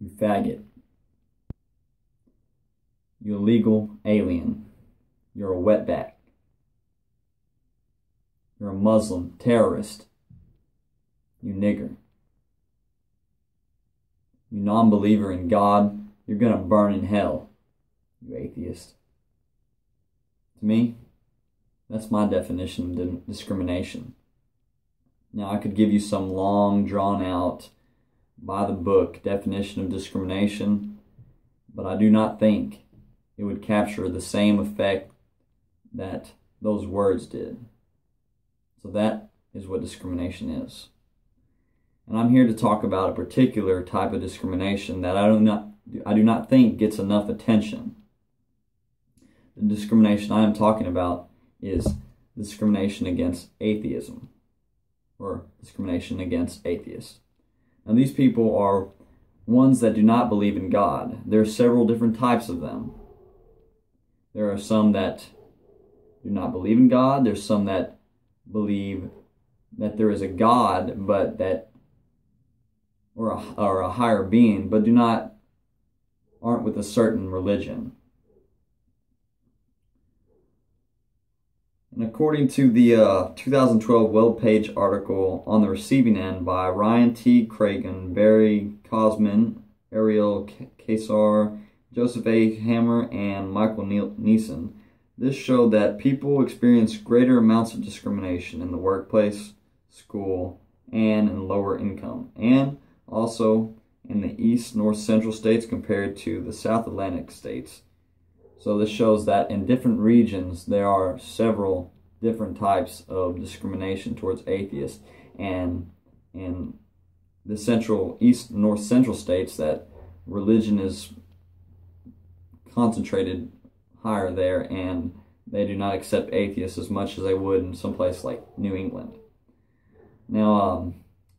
You faggot. You illegal alien. You're a wetback. You're a Muslim terrorist. You nigger. You non-believer in God. You're gonna burn in hell. You atheist. To me, that's my definition of discrimination. Now, I could give you some long, drawn-out, by-the-book definition of discrimination, but I do not think it would capture the same effect that those words did. So that is what discrimination is. And I'm here to talk about a particular type of discrimination that I do not think gets enough attention. The discrimination I am talking about is discrimination against atheism, or discrimination against atheists. Now, these people are ones that do not believe in God. There are several different types of them. There are some that do not believe in God. There's some that believe that there is a God, but that or a higher being, but aren't with a certain religion. And according to the 2012 webpage article On the Receiving End by Ryan T. Cragen, Barry Cosman, Ariel Kasar, Joseph A. Hammer, and Michael Neeson, this showed that people experience greater amounts of discrimination in the workplace, school, and in lower income, and also in the East, North, Central states compared to the South Atlantic states. So this shows that in different regions there are several different types of discrimination towards atheists, and in the Central, East, North, Central states that religion is concentrated higher there, and they do not accept atheists as much as they would in some place like New England. Now,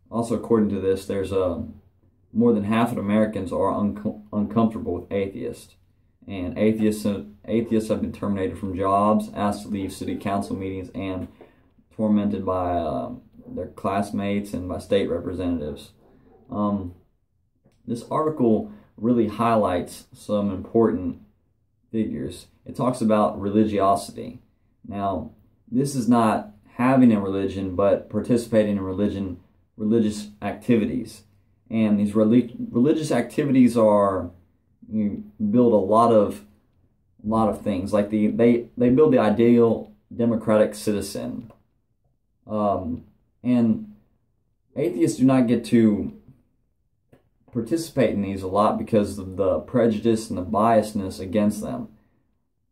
also according to this, there's more than half of Americans are uncomfortable with atheists. And atheists have been terminated from jobs, asked to leave city council meetings, and tormented by their classmates and by state representatives. This article really highlights some important figures. It talks about religiosity. Now, this is not having a religion, but participating in religious activities. And these religious activities build a lot of things. Like they build the ideal democratic citizen. And atheists do not get to participate in these a lot because of the prejudice and the biasness against them.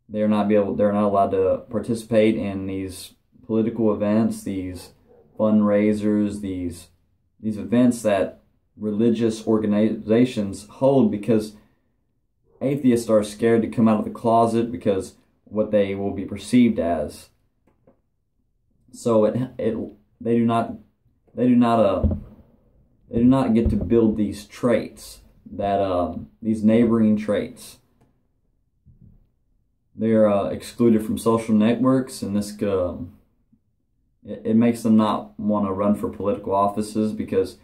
They're not allowed to participate in these political events, these fundraisers, these events that religious organizations hold, because atheists are scared to come out of the closet because what they will be perceived as. So they do not get to build these traits, that these neighboring traits. They're excluded from social networks, and this it makes them not want to run for political offices, because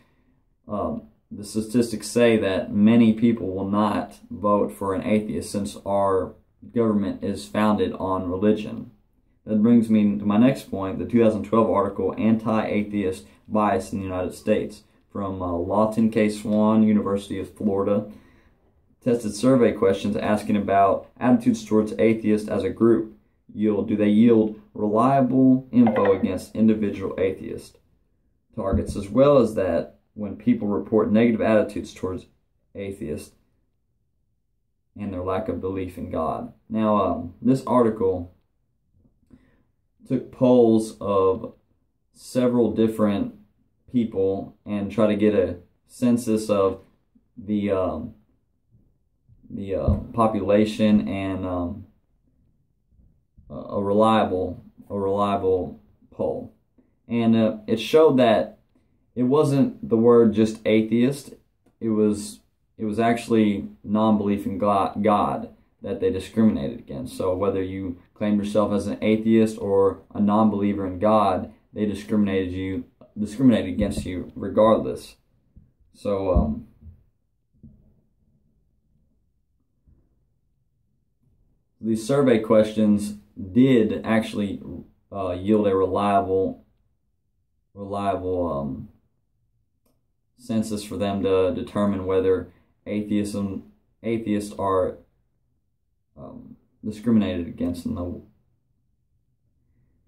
the statistics say that many people will not vote for an atheist, since our government is founded on religion. That brings me to my next point, the 2012 article, Anti-Atheist Bias in the United States, from Lawton K. Swan, University of Florida. Tested survey questions asking about attitudes towards atheists as a group. Do they yield reliable info against individual atheist targets, as well as that when people report negative attitudes towards atheists and their lack of belief in God. Now, this article took polls of several different people and tried to get a census of the population, and a reliable poll. And it showed that it wasn't the word just atheist. It was actually non-belief in God that they discriminated against. So whether you claimed yourself as an atheist or a non-believer in God, they discriminated against you regardless. So these survey questions did actually yield a reliable census for them to determine whether atheists are discriminated against in the.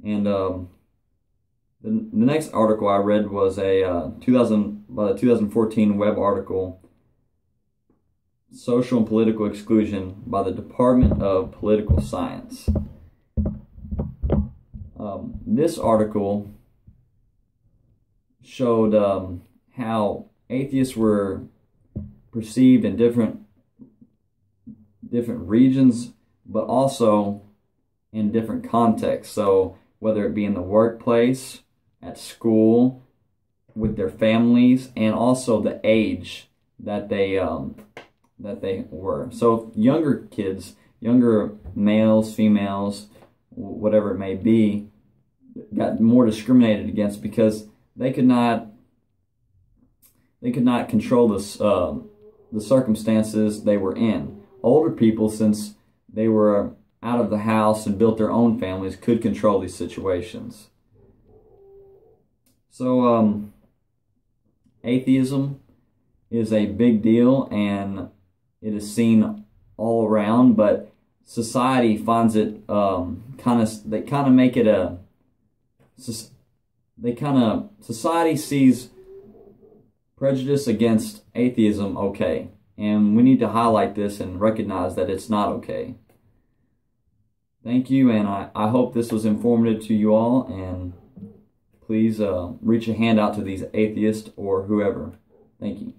And the next article I read was a 2014 web article, Social and Political Exclusion by the Department of Political Science. This article showed how atheists were perceived in different regions, but also in different contexts. So whether it be in the workplace, at school, with their families, and also the age that they were. So younger kids, younger males, females, whatever it may be, got more discriminated against because they could not control the circumstances they were in. Older people, since they were out of the house and built their own families, could control these situations. So atheism is a big deal, and it is seen all around, but society finds it society sees prejudice against atheism okay, and we need to highlight this and recognize that it's not okay. Thank you, and I hope this was informative to you all, and please reach a hand out to these atheists or whoever. Thank you.